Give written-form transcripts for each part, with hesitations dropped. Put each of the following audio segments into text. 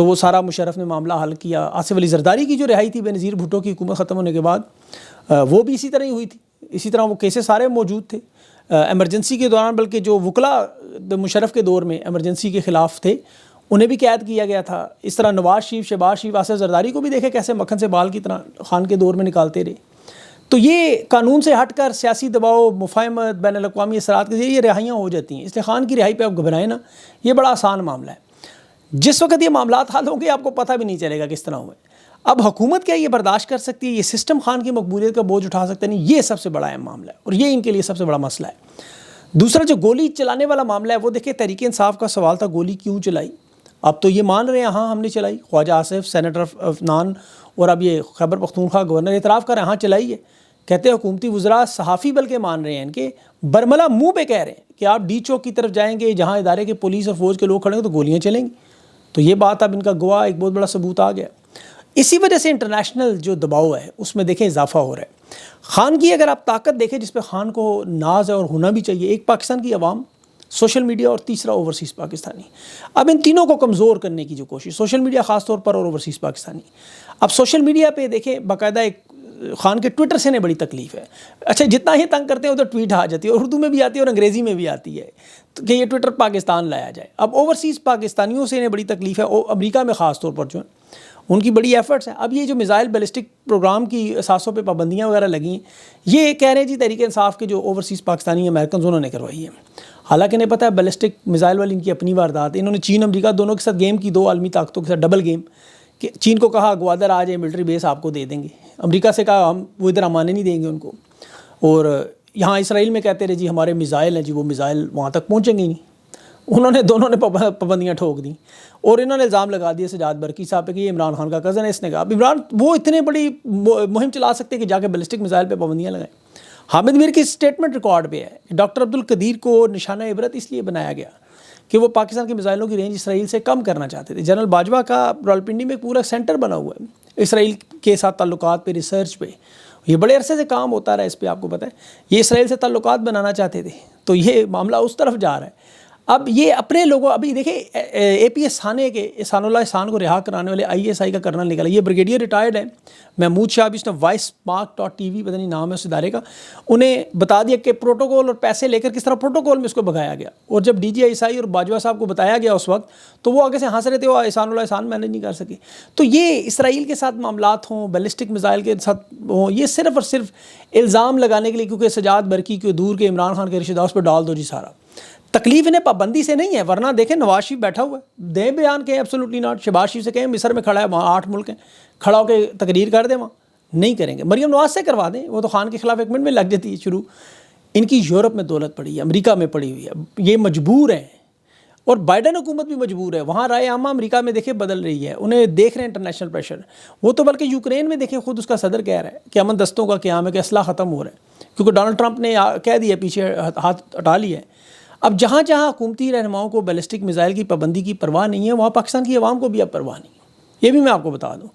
تو وہ سارا مشرف نے معاملہ حل کیا. آصف علی زرداری کی جو رہائی تھی بے نظیر بھٹو کی حکومت ختم ہونے کے بعد, وہ بھی اسی طرح ہی ہوئی تھی. اسی طرح وہ کیسز سارے موجود تھے ایمرجنسی کے دوران, بلکہ جو وکلاء مشرف کے دور میں ایمرجنسی کے خلاف تھے انہیں بھی قید کیا گیا تھا. اس طرح نواز شریف, شہباز شریف, آصف زرداری کو بھی دیکھے کیسے مکھن سے بال کی طرح خان کے دور میں نکالتے رہے. تو یہ قانون سے ہٹ کر سیاسی دباؤ, مفاہمت, بین الاقوامی اثرات کے ذریعے یہ رہائیاں ہو جاتی ہیں. اس لیے خان کی رہائی پہ آپ گھبرائیں نا, یہ بڑا آسان معاملہ ہے. جس وقت یہ معاملات حل ہوں گے آپ کو پتہ بھی نہیں چلے گا کس طرح ہوئے. اب حکومت کیا یہ برداشت کر سکتی ہے, یہ سسٹم خان کی مقبولیت کا بوجھ اٹھا سکتا نہیں, یہ سب سے بڑا اہم معاملہ ہے اور یہ ان کے لیے سب سے بڑا مسئلہ ہے. دوسرا جو گولی چلانے والا معاملہ ہے وہ دیکھیں, تحریک انصاف کا سوال تھا گولی کیوں چلائی. اب تو یہ مان رہے ہیں ہاں ہم نے چلائی, خواجہ آصف سینیٹر افنان اور اب یہ خیبر پختونخوا گورنر اعتراف کر رہے ہیں ہاں چلائی ہے. کہتے ہیں حکومتی وزراء, صحافی بلکہ مان رہے ہیں ان کے برملا منہ پہ کہہ رہے ہیں کہ آپ ڈی چوک کی طرف جائیں گے جہاں ادارے کے پولیس اور فوج کے لوگ کھڑے ہیں تو گولیاں چلیں گی. تو یہ بات اب ان کا گواہ ایک بہت بڑا ثبوت آ گیا. اسی وجہ سے انٹرنیشنل جو دباؤ ہے اس میں دیکھیں اضافہ ہو رہا ہے. خان کی اگر آپ طاقت دیکھیں جس پہ خان کو ناز ہے اور ہونا بھی چاہیے, ایک پاکستان کی عوام, سوشل میڈیا اور تیسرا اوورسیز پاکستانی. اب ان تینوں کو کمزور کرنے کی جو کوشش, سوشل میڈیا خاص طور پر اور اوورسیز پاکستانی. اب سوشل میڈیا پہ دیکھیں باقاعدہ ایک خان کے ٹویٹر سے نے بڑی تکلیف ہے. اچھا جتنا ہی تنگ کرتے ہیں ادھر ٹویٹ آ جاتی ہے, اردو میں بھی آتی ہے اور انگریزی میں بھی آتی ہے کہ یہ ٹویٹر پاکستان لایا جائے. اب اوورسیز پاکستانیوں سے انہیں بڑی تکلیف ہے, امریکہ میں خاص طور پر جو ہے ان کی بڑی ایفرٹس ہیں. اب یہ جو میزائل بیلسٹک پروگرام کی اثاثوں پہ پابندیاں وغیرہ لگی ہیں, یہ کہہ رہے ہیں جی تحریک انصاف کے جو اوورسیز پاکستانی امریکنز انہوں نے کروائی ہے. حالانکہ انہیں پتہ ہے بیلسٹک میزائل والی ان کی اپنی واردات. انہوں نے چین امریکہ دونوں کے ساتھ گیم کی, دو عالمی طاقتوں کے ساتھ ڈبل گیم, کہ چین کو کہا گوادر آ جائے ملٹری بیس آپ کو دے دیں گے, امریکہ سے کہا ہم وہ ادھر امانے نہیں دیں گے ان کو. اور یہاں اسرائیل میں کہتے رہے جی ہمارے میزائل ہیں, جی وہ میزائل وہاں تک پہنچیں گے ہی نہیں. انہوں نے دونوں نے پابندیاں ٹھوک دیں اور انہوں نے الزام لگا دیا سجاد برقی صاحب پہ کہ یہ عمران خان کا کزن ہے. اس نے کہا اب عمران وہ اتنے بڑی مہم چلا سکتے کہ جا کے بیلسٹک میزائل پہ پابندیاں لگائیں. حامد میر کی اسٹیٹمنٹ ریکارڈ پہ ہے کہ ڈاکٹر عبدالقدیر کو نشانہ عبرت اس لیے بنایا گیا کہ وہ پاکستان کے میزائلوں کی رینج اسرائیل سے کم کرنا چاہتے تھے. جنرل باجوہ کا راولپنڈی میں پورا سینٹر بنا ہوا ہے اسرائیل کے ساتھ تعلقات پہ, ریسرچ پہ. یہ بڑے عرصے سے کام ہوتا رہا ہے اس پہ, آپ کو پتہ ہے یہ اسرائیل سے تعلقات بنانا چاہتے تھے. تو یہ معاملہ اس طرف جا رہا ہے. اب یہ اپنے لوگوں, ابھی دیکھیں اے پی ایس تھانے کے احسان اللہ احسان کو رہا کرانے والے آئی ایس آئی کا کرنل نکلا, یہ بریگیڈیئر ریٹائرڈ ہیں محمود شاہ, اس نے وائس مارک.tv پتہ نہیں نام ہے اس ادارے کا, انہیں بتا دیا کہ پروٹوکول اور پیسے لے کر کس طرح پروٹوکول میں اس کو بھگایا گیا. اور جب D G I S I اور باجوہ صاحب کو بتایا گیا اس وقت تو وہ آگے سے ہنس رہے تھے, وہ احسان اللہ احسان مینیج نہیں کر سکے. تو یہ اسرائیل کے ساتھ معاملات ہوں, بیلسٹک میزائل کے ساتھ ہوں, یہ صرف اور صرف الزام لگانے کے لیے, کیونکہ سجاد برقی کے دور کے عمران خان کے رشتہ دار اس پہ ڈال دو جی سارا. تکلیف انہیں پابندی سے نہیں ہے, ورنہ دیکھیں نواز شریف بیٹھا ہوا ہے, دیں بیان کہیں ایبسولوٹلی ناٹ. شہباز شریف سے کہیں مصر میں کھڑا ہے, وہاں 8 ملک ہیں, کھڑا ہو کے تقریر کر دیں, وہاں نہیں کریں گے. مریم نواز سے کروا دیں, وہ تو خان کے خلاف 1 منٹ میں لگ جاتی ہے شروع. ان کی یورپ میں دولت پڑی ہے, امریکہ میں پڑی ہوئی ہے, یہ مجبور ہیں. اور بائیڈن حکومت بھی مجبور ہے, وہاں رائے عامہ امریکہ میں دیکھیں بدل رہی ہے, انہیں دیکھ رہے ہیں انٹرنیشنل پریشر. وہ تو بلکہ یوکرین میں دیکھیں خود اس کا صدر کہہ رہا ہے کہ امن دستوں کا قیام ہے, کہ اسلحہ ختم ہو رہا ہے, کیونکہ ڈونلڈ ٹرمپ نے کہہ دیا, پیچھے ہاتھ ہٹا لیا ہے. اب جہاں جہاں حکومتی رہنماؤں کو بیلسٹک میزائل کی پابندی کی پرواہ نہیں ہے, وہاں پاکستان کی عوام کو بھی اب پرواہ نہیں ہے. یہ بھی میں آپ کو بتا دوں,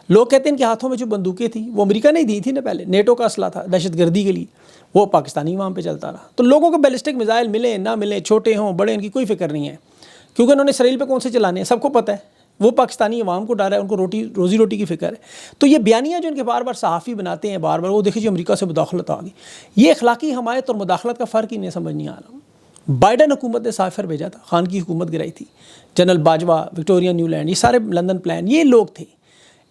لوگ کہتے ہیں ان کے ہاتھوں میں جو بندوقیں تھیں وہ امریکہ نے دی تھی نا, پہلے نیٹو کا اسلحہ تھا دہشت گردی کے لیے, وہ پاکستانی عوام پہ چلتا رہا. تو لوگوں کو بیلسٹک میزائل ملیں نہ ملیں, چھوٹے ہوں بڑے, ان کی کوئی فکر نہیں ہے, کیونکہ انہوں نے اسرائیل پہ کون سے چلانے ہیں سب کو پتہ ہے. وہ پاکستانی عوام کو ڈر ہے, ان کو روزی روٹی کی فکر ہے. تو یہ بیانیاں جو ان کے بار بار صحافی بناتے ہیں, بار بار وہ دیکھیں جی امریکہ سے مداخلت آ گئی, یہ اخلاقی حمایت اور مداخلت کا فرق ہی نہیں سمجھ نہیں آ رہا. بائیڈن حکومت نے سافر بھیجا تھا, خان کی حکومت گرائی تھی, جنرل باجوہ, وکٹوریا نیولینڈ, یہ سارے لندن پلان, یہ لوگ تھے.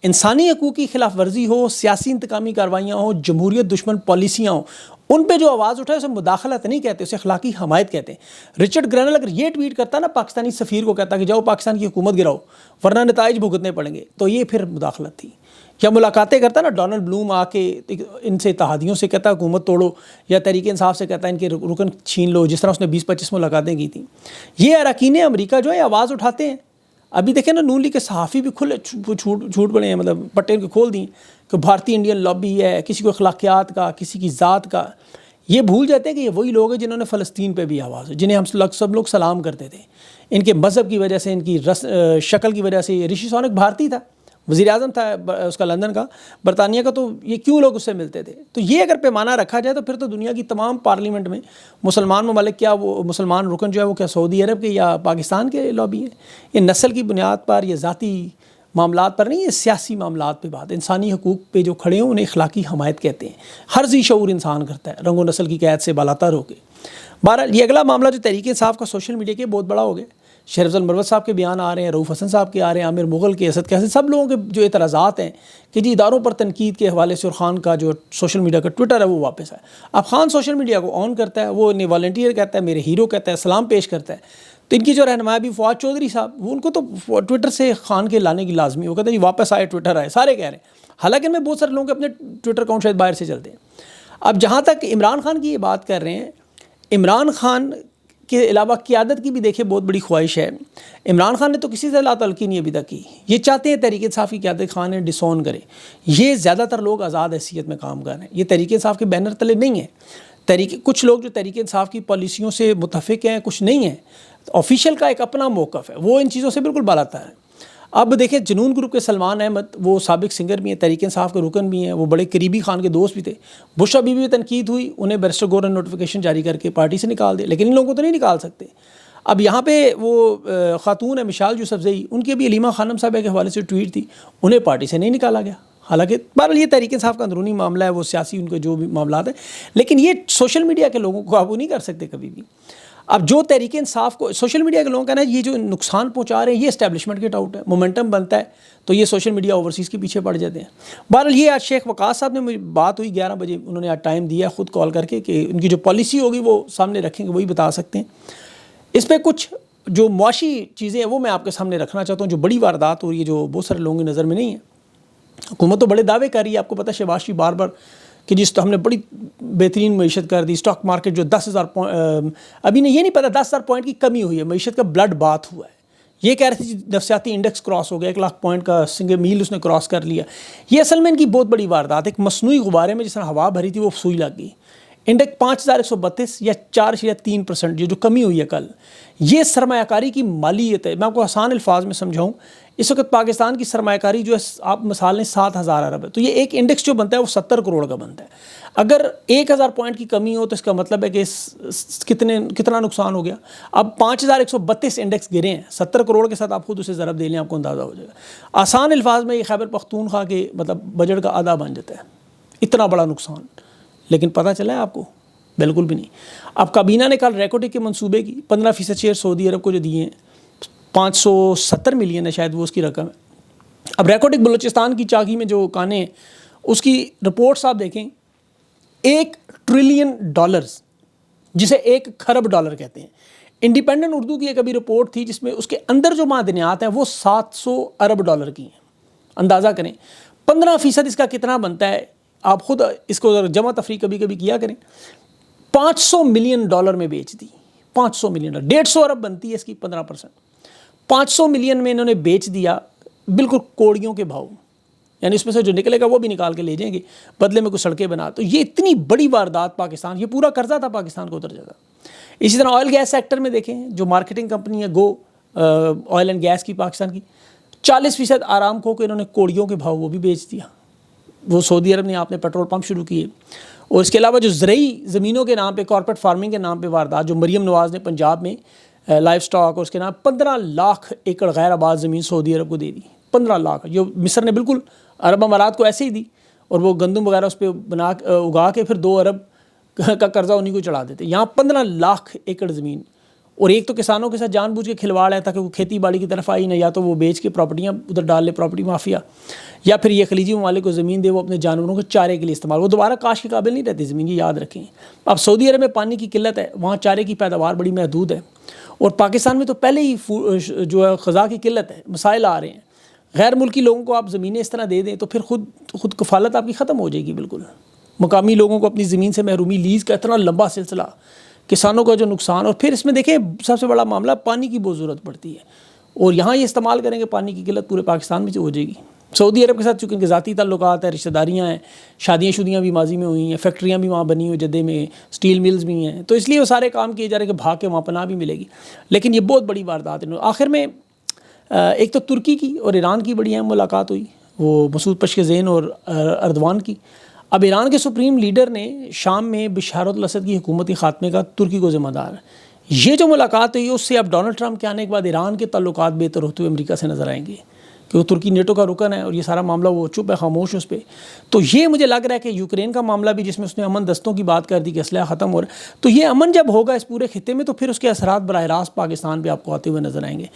انسانی حقوق کی خلاف ورزی ہو, سیاسی انتقامی کاروائیاں ہوں, جمہوریت دشمن پالیسیاں ہوں, ان پہ جو آواز اٹھائے اسے مداخلت نہیں کہتے, اسے اخلاقی حمایت کہتے ہیں. رچرڈ گرینل اگر یہ ٹویٹ کرتا نا پاکستانی سفیر کو, کہتا کہ جاؤ پاکستان کی حکومت گراؤ ورنہ نتائج بھگتنے پڑیں گے, تو یہ پھر مداخلت تھی. یا ملاقاتیں کرتا نا ڈونلڈ بلوم آ کے ان سے اتحادیوں سے کہتا حکومت توڑو, یا تحریک انصاف سے کہتا ان کے رکن چھین لو, جس طرح اس نے 20-25 ملاقاتیں کی تھیں. یہ اراکین امریکہ جو ہے آواز اٹھاتے ہیں. ابھی دیکھیں نا نون لیگ کے صحافی بھی کھلے جھوٹ بڑے ہیں, مطلب پٹے کے کھول دیں کہ بھارتی انڈین لابی ہے, کسی کو اخلاقیات کا, کسی کی ذات کا. یہ بھول جاتے ہیں کہ یہ وہی لوگ ہیں جنہوں نے فلسطین پہ بھی آواز, جنہیں ہم سب لوگ سلام کرتے تھے. ان کے مذہب کی وجہ سے, ان کی شکل کی وجہ سے. رشی سونک بھارتی تھا, وزیر اعظم تھا اس کا لندن کا، برطانیہ کا، تو یہ کیوں لوگ اس سے ملتے تھے؟ تو یہ اگر پیمانہ رکھا جائے تو پھر تو دنیا کی تمام پارلیمنٹ میں مسلمان ممالک، کیا وہ مسلمان رکن جو ہے وہ کیا سعودی عرب کے یا پاکستان کے لابی ہیں؟ یہ نسل کی بنیاد پر، یہ ذاتی معاملات پر نہیں، یہ سیاسی معاملات پہ بات ہے۔ انسانی حقوق پہ جو کھڑے ہیں انہیں اخلاقی حمایت کہتے ہیں، ہر ذی شعور انسان کرتا ہے، رنگ و نسل کی قید سے بالاتر ہو کے۔ بہرحال یہ اگلا معاملہ جو تحریک انصاف کا سوشل میڈیا کے بہت بڑا ہو گیا، شہر افضل مروت صاحب کے بیان آ رہے ہیں، رؤوف حسن صاحب کے آ رہے ہیں، عامر مغل کے، اسد کیسے، سب لوگوں کے جو اعتراضات ہیں کہ جی اداروں پر تنقید کے حوالے سے، اور خان کا جو سوشل میڈیا کا ٹویٹر ہے وہ واپس آئے۔ اب خان سوشل میڈیا کو آن کرتا ہے، وہ انہیں والنٹیئر کہتا ہے، میرے ہیرو کہتا ہے، سلام پیش کرتا ہے، تو ان کی جو رہنما بھی فواد چودھری صاحب، وہ ان کو تو ٹویٹر سے خان کے لانے کی لازمی، وہ کہتے ہیں جی واپس آئے، ٹویٹر آئے، سارے کہہ رہے ہیں، حالانکہ ان میں بہت سارے لوگوں کے اپنے ٹویٹر اکاؤنٹ شاید باہر سے چلتے ہیں۔ اب جہاں تک عمران خان کی یہ بات کر رہے ہیں، عمران خان کے علاوہ قیادت کی بھی دیکھیں بہت بڑی خواہش ہے۔ عمران خان نے تو کسی سے لا تعلقی نہیں ابھی تک کی، یہ چاہتے ہیں تحریک انصاف کی قیادت خان نے ڈسون کرے۔ یہ زیادہ تر لوگ آزاد حیثیت میں کام کر رہے ہیں، یہ تحریک انصاف کے بینر تلے نہیں ہیں۔ کچھ لوگ جو تحریک انصاف کی پالیسیوں سے متفق ہیں، کچھ نہیں ہیں۔ آفیشیل کا ایک اپنا موقف ہے، وہ ان چیزوں سے بالکل بالاتر ہے۔ اب دیکھیں جنون گروپ کے سلمان احمد، وہ سابق سنگر بھی ہیں، تحریک انصاف کے رکن بھی ہیں، وہ بڑے قریبی خان کے دوست بھی تھے۔ بشرا بی بی تنقید ہوئی، انہیں بیرسٹر گورنر نوٹیفیکیشن جاری کر کے پارٹی سے نکال دے، لیکن ان لوگوں کو تو نہیں نکال سکتے۔ اب یہاں پہ وہ خاتون ہے مشال یوسفزئی، ان کی بھی علیمہ خانم صاحبہ کے حوالے سے ٹویٹ تھی، انہیں پارٹی سے نہیں نکالا گیا۔ حالانکہ بہرحال یہ تحریک انصاف کا اندرونی معاملہ ہے، وہ سیاسی ان کے جو بھی معاملات ہیں، لیکن یہ سوشل میڈیا کے لوگوں کو قابو نہیں کر سکتے کبھی بھی۔ اب جو تحریک انصاف کو سوشل میڈیا کے لوگوں کا نا، یہ جو نقصان پہنچا رہے ہیں، یہ اسٹیبلشمنٹ کے ٹاؤٹ ہے، مومنٹم بنتا ہے تو یہ سوشل میڈیا اوورسیز کے پیچھے پڑ جاتے ہیں۔ بہرحال یہ آج شیخ وقاص صاحب نے مجھے بات ہوئی 11 بجے، انہوں نے آج ٹائم دیا خود کال کر کے کہ ان کی جو پالیسی ہوگی وہ سامنے رکھیں گے، وہی بتا سکتے ہیں۔ اس پہ کچھ جو معاشی چیزیں ہیں وہ میں آپ کے سامنے رکھنا چاہتا ہوں، جو بڑی واردات ہو رہی ہے، جو بہت سارے لوگوں کی نظر میں نہیں ہے۔ حکومت تو بڑے دعوے کر رہی ہے، آپ کو پتہ ہے شہباز شریف بار بار کہ جس تو ہم نے بڑی بہترین معیشت کر دی، اسٹاک مارکیٹ جو 10,000 ابھی نہیں، یہ نہیں پتہ 10,000 پوائنٹ کی کمی ہوئی ہے، معیشت کا بلڈ بات ہوا ہے۔ یہ کہہ رہے تھے نفسیاتی انڈیکس کراس ہو گیا، 1,00,000 پوائنٹ کا سنگل میل اس نے کراس کر لیا۔ یہ اصل میں ان کی بہت بڑی واردات، ایک مصنوعی غبارے میں جس طرح ہوا بھری تھی وہ سوئی لگ گئی۔ انڈیکس 5,132 یا 4.3% یہ جو کمی ہوئی ہے کل، یہ سرمایہ کاری کی مالیت ہے۔ میں آپ کو آسان الفاظ میں سمجھاؤں، اس وقت پاکستان کی سرمایہ کاری جو ہے آپ مثال لیں 7,000 ارب ہے، تو یہ ایک انڈیکس جو بنتا ہے وہ 70 کروڑ کا بنتا ہے۔ اگر 1,000 پوائنٹ کی کمی ہو تو اس کا مطلب ہے کہ کتنا نقصان ہو گیا۔ اب 5,132 انڈیکس گرے ہیں، 70 کروڑ کے ساتھ آپ خود اسے ضرب دے لیں، آپ کو اندازہ ہو جائے گا۔ آسان الفاظ میں یہ خیبر پختونخوا کے مطلب بجٹ کا آدھا بن جاتا ہے، اتنا بڑا نقصان۔ لیکن پتہ چلا ہے آپ کو؟ بالکل بھی نہیں۔ اب کابینہ نے کل ریکوٹک کے منصوبے کی 15% شیئر سعودی عرب کو جو دیے ہیں، 570 ملین ہے شاید وہ اس کی رقم ہے۔ اب ریکوٹک بلوچستان کی چاکی میں جو کانے ہیں، اس کی رپورٹس آپ دیکھیں، $1 ٹریلین، جسے $1 کھرب کہتے ہیں۔ انڈیپینڈنٹ اردو کی ایک ابھی رپورٹ تھی جس میں اس کے اندر جو معدنیات ہیں وہ $700 ارب کی ہیں۔ اندازہ کریں 15% اس کا کتنا بنتا ہے، آپ خود اس کو جمع تفریق کبھی کبھی کیا کریں۔ $500 ملین میں بیچ دی، $500 ملین، 150 ارب بنتی ہے اس کی 15%۔ 500 ملین میں انہوں نے بیچ دیا، بالکل کوڑیوں کے بھاؤ، یعنی اس میں سے جو نکلے گا وہ بھی نکال کے لے جائیں گے، بدلے میں کچھ سڑکیں بنا۔ تو یہ اتنی بڑی واردات پاکستان، یہ پورا قرضہ تھا پاکستان کو اتر جاتا۔ اسی طرح آئل گیس سیکٹر میں دیکھیں، جو مارکیٹنگ کمپنی ہے گو آئل اینڈ گیس کی پاکستان کی، 40% آرامکو کو انہوں نے کوڑیوں کے بھاؤ وہ بھی بیچ دیا۔ وہ سعودی عرب نے آپ نے پیٹرول پمپ شروع کیے، اور اس کے علاوہ جو زرعی زمینوں کے نام پہ، کارپوریٹ فارمنگ کے نام پہ واردات، جو مریم نواز نے پنجاب میں لائف سٹاک اور اس کے نام 15 لاکھ ایکڑ غیر آباد زمین سعودی عرب کو دے دی، 15 لاکھ، جو مصر نے بالکل عرب امارات کو ایسے ہی دی، اور وہ گندم وغیرہ اس پہ اگا کے پھر 2 ارب کا قرضہ انہیں کو چڑھا دیتے۔ یہاں 15 لاکھ ایکڑ زمین، اور ایک تو کسانوں کے ساتھ جان بوجھ کے کھلواڑ ہے تاکہ وہ کھیتی باڑی کی طرف آئی نہ، یا تو وہ بیچ کے پراپرٹیاں ادھر ڈال لے، پراپرٹی مافیا، یا پھر یہ خلیجی ممالک کو زمین دے وہ اپنے جانوروں کے چارے کے لیے استعمال، وہ دوبارہ کاشت کے قابل نہیں رہتی زمین، یہ یاد رکھیں۔ اب سعودی عرب میں پانی کی قلت ہے، وہاں چارے کی پیداوار بڑی محدود ہے، اور پاکستان میں تو پہلے ہی جو ہے غذا کی قلت ہے، مسائل آ رہے ہیں۔ غیر ملکی لوگوں کو آپ زمینیں اس طرح دے دیں تو پھر خود کفالت آپ کی ختم ہو جائے گی بالکل۔ مقامی لوگوں کو اپنی زمین سے محرومی، لیز کا اتنا لمبا سلسلہ، کسانوں کا جو نقصان، اور پھر اس میں دیکھیں سب سے بڑا معاملہ پانی کی بہت ضرورت پڑتی ہے، اور یہاں یہ استعمال کریں گے پانی کی قلت پورے پاکستان میں جو ہو جائے گی۔ سعودی عرب کے ساتھ چونکہ ان کے ذاتی تعلقات ہیں، رشتہ داریاں ہیں، شادیاں بھی ماضی میں ہوئی ہیں، فیکٹریاں بھی وہاں بنی ہوئی جدہ میں، سٹیل ملز بھی ہیں، تو اس لیے وہ سارے کام کیے جا رہے ہیں کہ بھاگ کے وہاں پناہ بھی ملے گی۔ لیکن یہ بہت بڑی واردات ہے۔ آخر میں ایک تو ترکی کی اور ایران کی بڑی اہم ملاقات ہوئی، وہ مسعود پشکزین اور اردوان کی. اب ایران کے سپریم لیڈر نے شام میں بشار الاسد کی حکومتی خاتمے کا ترکی کو ذمہ دار. یہ جو ملاقات ہوئی ہے اس سے اب ڈونلڈ ٹرمپ کے آنے کے بعد ایران کے تعلقات بہتر ہوتے ہوئے امریکہ سے نظر آئیں گے کہ وہ ترکی نیٹو کا رکن ہے اور یہ سارا معاملہ وہ چپ ہے، خاموش اس پہ. تو یہ مجھے لگ رہا ہے کہ یوکرین کا معاملہ بھی، جس میں اس نے امن دستوں کی بات کر دی کہ اسلحہ ختم ہو رہا ہے، تو یہ امن جب ہوگا اس پورے خطے میں تو پھر اس کے اثرات براہ راست پاکستان پہ آپ کو آتے ہوئے نظر آئیں گے.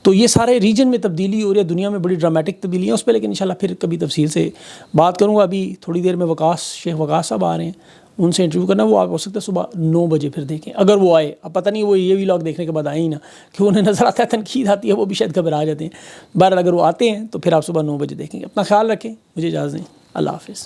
تو یہ سارے ریجن میں تبدیلی ہو رہی ہے، دنیا میں بڑی ڈرامیٹک تبدیلی ہے اس پہ، لیکن انشاءاللہ پھر کبھی تفصیل سے بات کروں گا. ابھی تھوڑی دیر میں شیخ وقاص صاحب آ رہے ہیں، ان سے انٹرویو کرنا، وہ آپ ہو سکتا ہے صبح 9 بجے پھر دیکھیں اگر وہ آئے. اب پتہ نہیں وہ یہ ویلاگ دیکھنے کے بعد آئے ہی نہ، کہ انہیں نظر آتا ہے تنقید آتی ہے، وہ بھی شاید گھبرا جاتے ہیں. بہرحال اگر وہ آتے ہیں تو پھر آپ صبح 9 بجے دیکھیں گے. اپنا خیال رکھیں، مجھے اجازت دیں. اللہ حافظ.